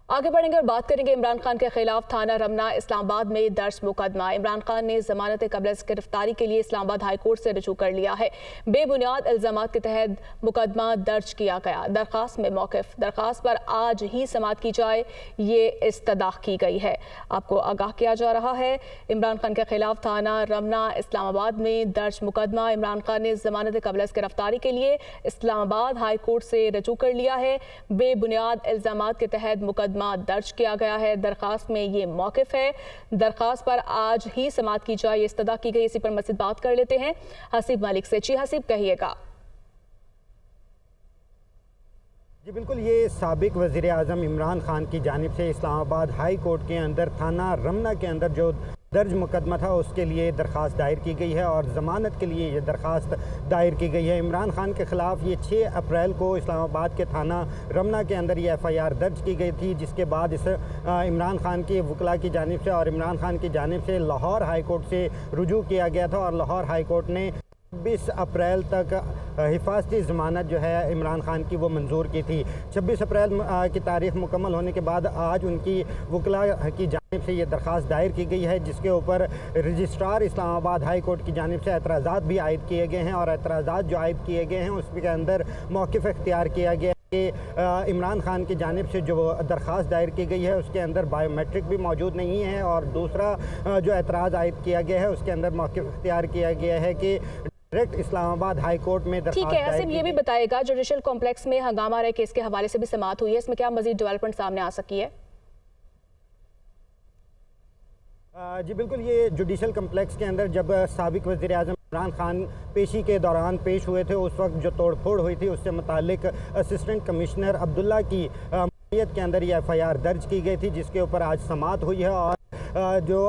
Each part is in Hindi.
आगे बढ़ेंगे और बात करेंगे इमरान खान के खिलाफ थाना रमना इस्लामाबाद में दर्ज मुकदमा। इमरान खान ने जमानत कबल गिरफ्तारी के लिए इस्लामाबाद हाई कोर्ट से रजू कर लिया है। बेबुनियाद इल्जामात के तहत मुकदमा दर्ज किया गया। दरखास्त में मौक़िफ़, दरखास्त पर आज ही समाअत की जाए, ये इस्तदाह की गई है। आपको आगाह किया जा रहा है, इमरान खान के खिलाफ थाना रमना इस्लामाबाद में दर्ज मुकदमा। इमरान खान ने जमानत कबल गिरफ्तारी के लिए इस्लामाबाद हाई कोर्ट से रजू कर लिया है। बेबुनियाद इल्जामात के तहत मुकदमा दर्ज किया गया है। दरखास्त में ये मौक़िफ़ है, दरखास्त पर आज ही समाअत की जाए, ये इस्तदा की गई। इसी पर मज़ीद बात कर लेते हैं हसीब मलिक से। जी हसीब, कहिएगा। जी बिल्कुल, ये साबिक वज़ीर आज़म इमरान खान की जानिब से इस्लामाबाद हाई कोर्ट के अंदर थाना रमना के अंदर जो दर्ज मुकदमा था उसके लिए दरख्वास्त दायर की गई है और ज़मानत के लिए ये दरख्वास्त दायर की गई है। इमरान खान के ख़िलाफ़ ये 6 अप्रैल को इस्लामाबाद के थाना रमना के अंदर ये FIR दर्ज की गई थी, जिसके बाद इस इमरान खान के वकला की जानिब से और इमरान खान की जानिब से लाहौर हाई कोर्ट से रुजू किया गया था और लाहौर हाई कोर्ट ने 26 अप्रैल तक हिफाजती ज़मानत जो है इमरान खान की वो मंजूर की थी। 26 अप्रैल की तारीख मुकम्मल होने के बाद आज उनकी वकला की जानिब से ये दरख्वास्त दायर की गई है, जिसके ऊपर रजिस्ट्रार इस्लामाबाद हाई कोर्ट की जानिब से एतराज़ात भी आयद किए गए हैं और एतराज़ात जो आयद किए गए हैं उसके अंदर मौक़िफ़ इख्तियार किया गया कि इमरान खान की जानिब से जो दरख्वास्त दायर की गई है उसके अंदर बायोमेट्रिक भी मौजूद नहीं है और दूसरा जो एतराज़ आयद किया गया है उसके अंदर मौक़िफ़ इख्तियार किया गया है कि डायरेक्ट इस्लामाबाद हाई कोर्ट में ठीक है हसीब, ये भी बताएगा जुडिशल कॉम्प्लेक्स में हंगामा रहे केस के हवाले से भी समाअत हुई है, इसमें क्या मजीद डेवलपमेंट सामने आ सकी है? जी बिल्कुल, ये जुडिशल कम्प्लेक्स के अंदर जब साबिक वज़ीर आज़म इमरान खान पेशी के दौरान पेश हुए थे उस वक्त जो तोड़फोड़ हुई थी उससे मुतालिक असिस्टेंट कमिश्नर अब्दुल्ला की के अंदर ये FIR दर्ज की गई थी, जिसके ऊपर आज समाअत हुई है और जो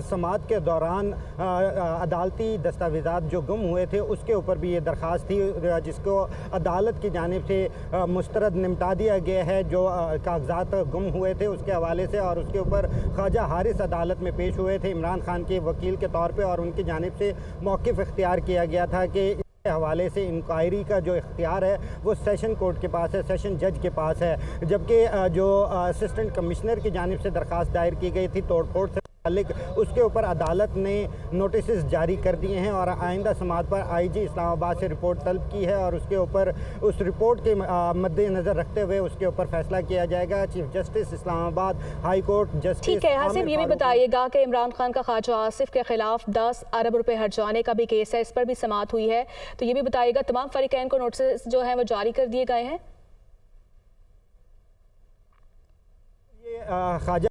समाअत के दौरान अदालती दस्तावेज़ात जो गुम हुए थे उसके ऊपर भी ये दरख्वास्त थी, जिसको अदालत की जानिब से मुस्तरद निमटा दिया गया है। जो कागजात गुम हुए थे उसके हवाले से और उसके ऊपर ख्वाजा हारिस अदालत में पेश हुए थे इमरान खान के वकील के तौर पर और उनकी जानिब से मौक़िफ़ इख्तियार किया गया था कि हवाले से इंक्वायरी का जो इख्तियार है वो सेशन कोर्ट के पास है, सेशन जज के पास है। जबकि जो असिस्टेंट कमिश्नर की जानिब से दरख्वास्त दायर की गई थी तोड़फोड़ से उसके ऊपर अदालत ने नोटिस जारी कर दिए हैं और आइंदा समाअत पर IG इस्लामाबाद से रिपोर्ट तलब की है और उसके ऊपर उस रिपोर्ट के मद्देनज़र रखते हुए उसके ऊपर फैसला किया जाएगा। Chief justice Islamabad high court justice ठीक है हसीब, ये भी बताइएगा कि इमरान खान का ख्वाजा आसिफ के खिलाफ 10 अरब रुपए हर्जाने का भी केस है, इस पर भी समाअत हुई है, तो ये भी बताइएगा तमाम फरीकैन को नोटिस जो है वो जारी कर दिए गए हैं? ख्वाजा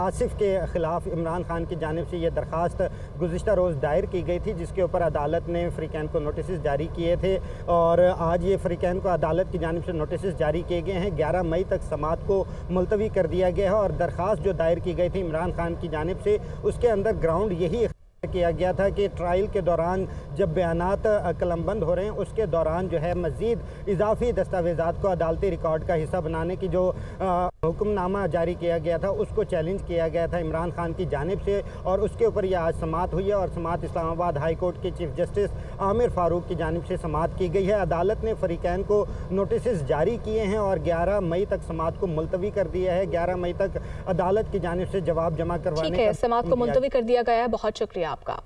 आसिफ के ख़िलाफ़ इमरान खान की जानिब से ये दरख्वास्त गुज़िश्ता रोज़ दायर की गई थी, जिसके ऊपर अदालत ने फ़रीकैन को नोटिस जारी किए थे और आज ये फ़रीकैन को अदालत की जानिब से नोटिस जारी किए गए हैं। 11 मई तक समाअत को मुलतवी कर दिया गया है और दरख्वास्त जो दायर की गई थी इमरान खान की जानिब से उसके अंदर ग्राउंड यही किया गया था कि ट्रायल के दौरान जब बयानात कलमबंद हो रहे हैं उसके दौरान जो है मज़ीद इजाफी दस्तावेज़ात को अदालती रिकॉर्ड का हिस्सा बनाने की जो हुक्मनामा जारी किया गया था उसको चैलेंज किया गया था इमरान खान की जानिब से और उसके ऊपर यह आज समाअत हुई है और समाअत इस्लामाबाद हाई कोर्ट के चीफ जस्टिस आमिर फारूक की जानिब से समाअत की गई है। अदालत ने फरीकैन को नोटिस जारी किए हैं और 11 मई तक समाअत को मुलतवी कर दिया है। 11 मई तक अदालत की जानिब से जवाब जमा करवाने समाअत को मुलतवी कर दिया गया है। बहुत शुक्रिया आपका।